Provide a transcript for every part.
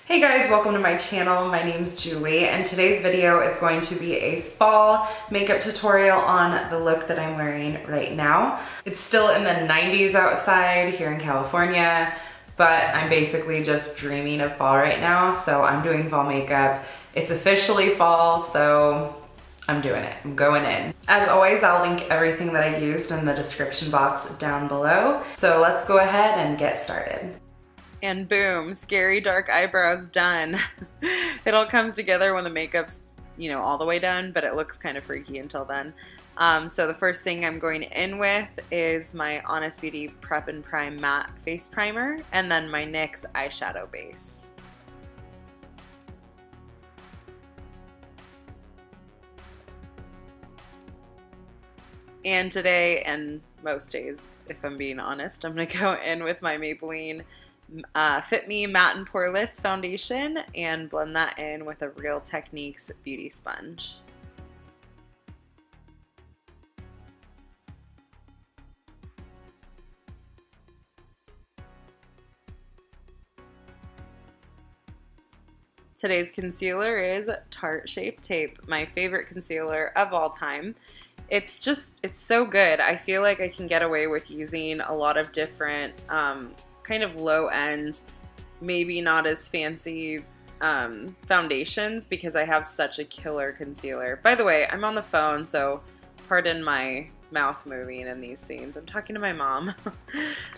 Hey guys, welcome to my channel. My name's Julie and today's video is going to be a fall makeup tutorial on the look that I'm wearing right now. It's still in the 90s outside here in California, but I'm basically just dreaming of fall right now, so I'm doing fall makeup. It's officially fall, so I'm doing it. I'm going in. As always, I'll link everything that I used in the description box down below. So let's go ahead and get started. And boom, scary dark eyebrows done. It all comes together when the makeup's, all the way done, but it looks kind of freaky until then. So the first thing I'm going in with is my Honest Beauty Prep and Prime Matte Face Primer, and then my NYX eyeshadow base. And today, and most days, if I'm being honest, I'm gonna go in with my Maybelline Fit Me Matte and Poreless foundation and blend that in with a Real Techniques beauty sponge. Today's concealer is Tarte Shape Tape, my favorite concealer of all time. It's so good. I feel like I can get away with using a lot of different kind of low-end, maybe not as fancy foundations because I have such a killer concealer. By the way, I'm on the phone, so pardon my mouth moving in these scenes. I'm talking to my mom.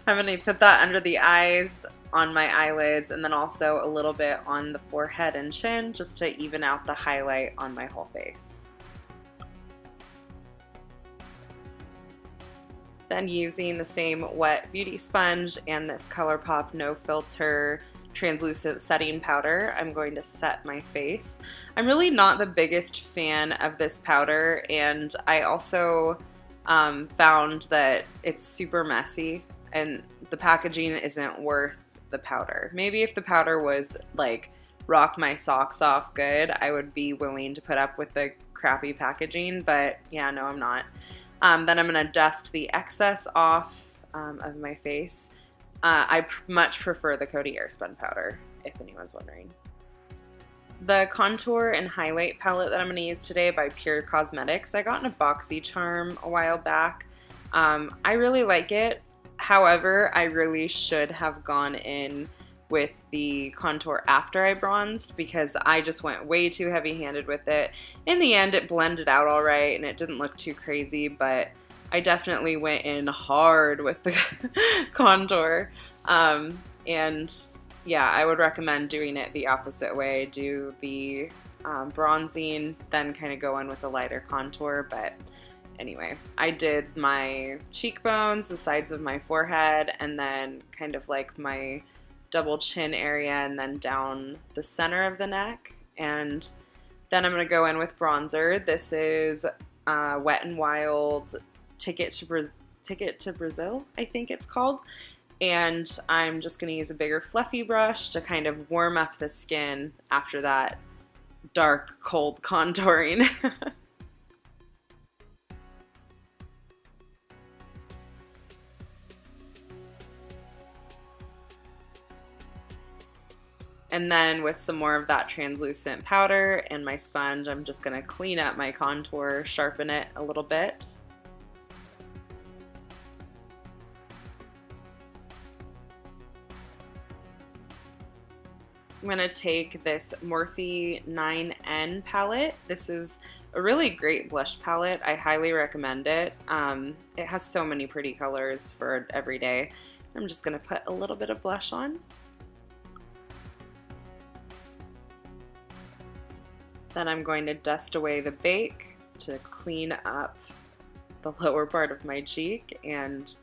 I'm going to put that under the eyes, on my eyelids, and then also a little bit on the forehead and chin just to even out the highlight on my whole face. Then using the same wet beauty sponge and this Colourpop No Filter translucent setting powder, I'm going to set my face. I'm really not the biggest fan of this powder, and I also found that it's super messy and the packaging isn't worth the powder. Maybe if the powder was like rock my socks off good, I would be willing to put up with the crappy packaging, but yeah, no, I'm not. Then I'm going to dust the excess off of my face. I much prefer the Coty Airspun powder, if anyone's wondering. The contour and highlight palette that I'm going to use today by Pure Cosmetics, I got in a BoxyCharm a while back. I really like it. However, I really should have gone in with the contour after I bronzed because I just went way too heavy-handed with it. In the end, it blended out all right and it didn't look too crazy, but I definitely went in hard with the contour. And yeah, I would recommend doing it the opposite way. Do the bronzing, then kind of go in with a lighter contour. But anyway, I did my cheekbones, the sides of my forehead, and then kind of like my double chin area and then down the center of the neck. And then I'm going to go in with bronzer. This is Wet n Wild Ticket to Brazil, I think it's called. And I'm just going to use a bigger fluffy brush to kind of warm up the skin after that dark, cold contouring. And then with some more of that translucent powder and my sponge, I'm just going to clean up my contour, sharpen it a little bit. I'm going to take this Morphe 9N palette. This is a really great blush palette. I highly recommend it. It has so many pretty colors for every day. I'm just going to put a little bit of blush on. Then I'm going to dust away the bake to clean up the lower part of my cheek, and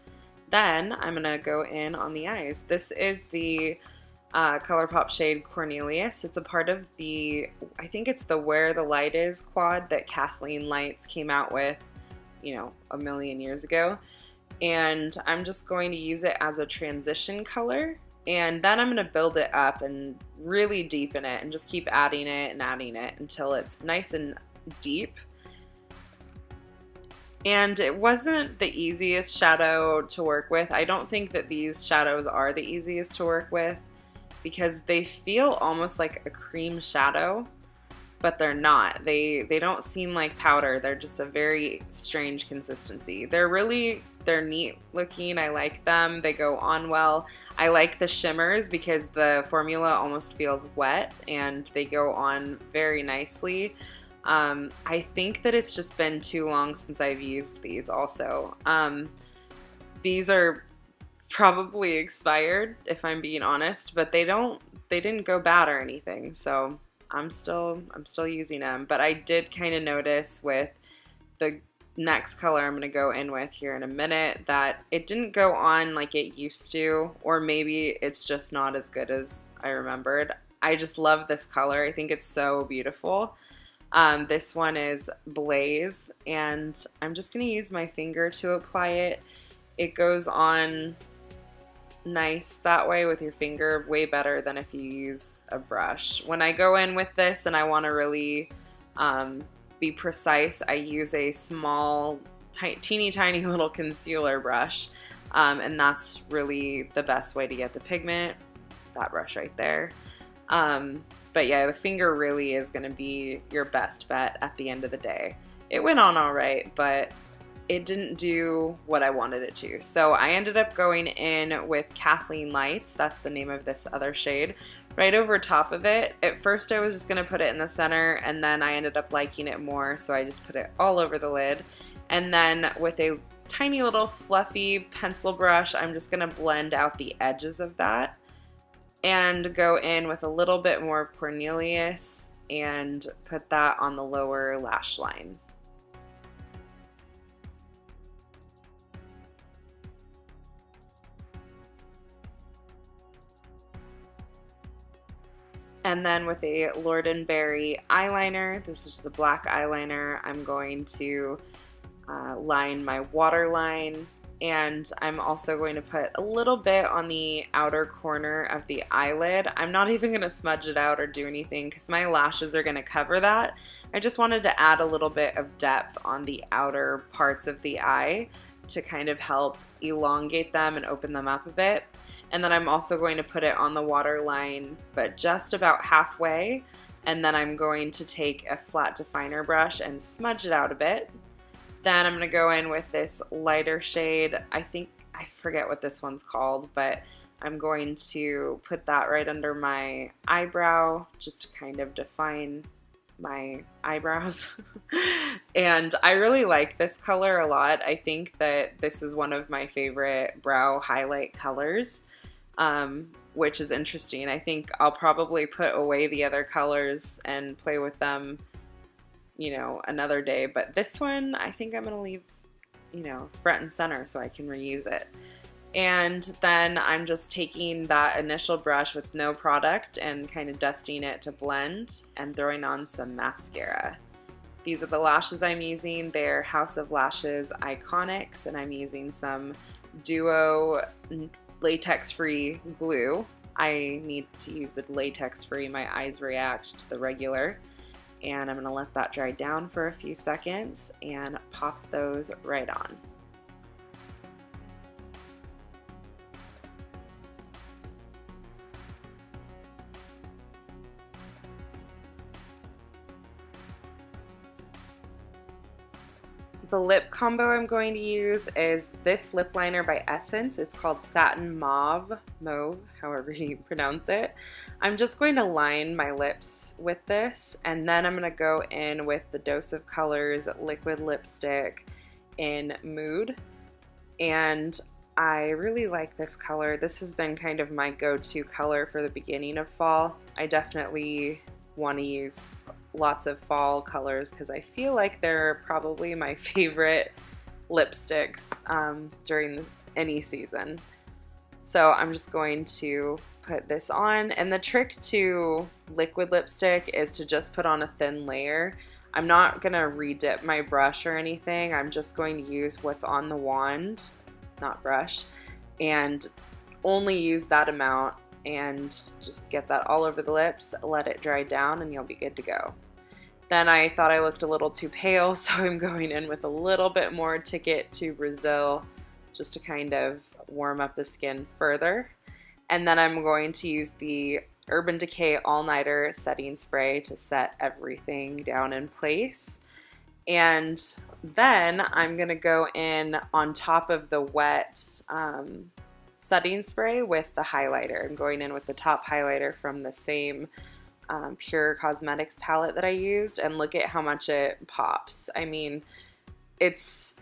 then I'm going to go in on the eyes. This is the Colourpop shade Cornelius. It's a part of the, I think it's the Where the Light Is quad that Kathleen Lights came out with, a million years ago. And I'm just going to use it as a transition color. And then I'm going to build it up and really deepen it and just keep adding it until it's nice and deep. And it wasn't the easiest shadow to work with. I don't think that these shadows are the easiest to work with. because they feel almost like a cream shadow, but they're not. They don't seem like powder. They're just a very strange consistency. They're neat looking. I like them. They go on well. I like the shimmers because the formula almost feels wet and they go on very nicely. I think that it's just been too long since I've used these also. These are probably expired if I'm being honest, but they didn't go bad or anything. So I'm still using them, but I did kind of notice with the next color I'm going to go in with here in a minute that it didn't go on like it used to, or maybe it's just not as good as I remembered. I just love this color. I think it's so beautiful. This one is Blaze, and I'm just going to use my finger to apply it. It goes on nice that way with your finger, way better than if you use a brush. When I go in with this and I want to really be precise, I use a small, teeny tiny little concealer brush, and that's really the best way to get the pigment, that brush right there. But yeah, the finger really is going to be your best bet at the end of the day. It went on all right, but it didn't do what I wanted it to. So I ended up going in with Kathleen Lights, that's the name of this other shade, right over top of it. At first I was just going to put it in the center, and then I ended up liking it more, so I just put it all over the lid. And then with a tiny little fluffy pencil brush, I'm just going to blend out the edges of that and go in with a little bit more Poreless and put that on the lower lash line. And then with a Lord & Berry eyeliner, this is just a black eyeliner, I'm going to line my waterline, and I'm also going to put a little bit on the outer corner of the eyelid. I'm not even going to smudge it out or do anything because my lashes are going to cover that. I just wanted to add a little bit of depth on the outer parts of the eye to kind of help elongate them and open them up a bit. And then I'm also going to put it on the waterline, but just about halfway. And then I'm going to take a flat definer brush and smudge it out a bit. Then I'm going to go in with this lighter shade. I forget what this one's called, but I'm going to put that right under my eyebrow just to kind of define my eyebrows. And I really like this color a lot. I think that this is one of my favorite brow highlight colors. Which is interesting. I think I'll probably put away the other colors and play with them, you know, another day. But this one, I think I'm going to leave, you know, front and center so I can reuse it. And then I'm just taking that initial brush with no product and kind of dusting it to blend and throwing on some mascara. These are the lashes I'm using. They're House of Lashes Iconics, and I'm using some Duo latex-free glue. I need to use the latex-free. My eyes react to the regular. And I'm going to let that dry down for a few seconds and pop those right on. The lip combo I'm going to use is this lip liner by Essence. It's called Satin Mauve, however you pronounce it. I'm just going to line my lips with this, and then I'm going to go in with the Dose of Colors liquid lipstick in Mood. And I really like this color. This has been kind of my go-to color for the beginning of fall. I definitely want to use lots of fall colors because I feel like they're probably my favorite lipsticks during any season. So I'm just going to put this on, and the trick to liquid lipstick is to just put on a thin layer. I'm not going to redip my brush or anything. I'm just going to use what's on the wand, not brush, and only use that amount and just get that all over the lips, let it dry down, and you'll be good to go. Then I thought I looked a little too pale, so I'm going in with a little bit more Ticket to Brazil just to kind of warm up the skin further. And then I'm going to use the Urban Decay All Nighter setting spray to set everything down in place. And then I'm going to go in on top of the wet setting spray with the highlighter. I'm going in with the top highlighter from the same Pure Cosmetics palette that I used, and look at how much it pops. I mean, it's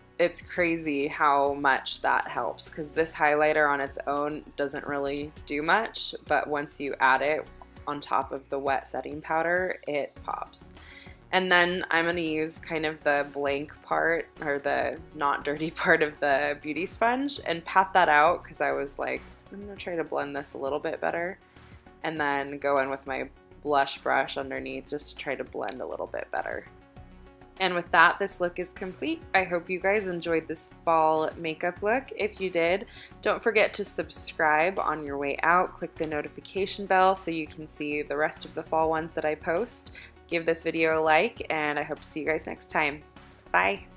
crazy how much that helps, because this highlighter on its own doesn't really do much, but once you add it on top of the wet setting powder, it pops. And then I'm going to use kind of the blank part, or the not dirty part of the beauty sponge, and pat that out, because I was like, I'm going to try to blend this a little bit better, and then go in with my blush brush underneath just to try to blend a little bit better. And with that, this look is complete. I hope you guys enjoyed this fall makeup look. If you did, don't forget to subscribe on your way out. Click the notification bell so you can see the rest of the fall ones that I post. Give this video a like, and I hope to see you guys next time. Bye!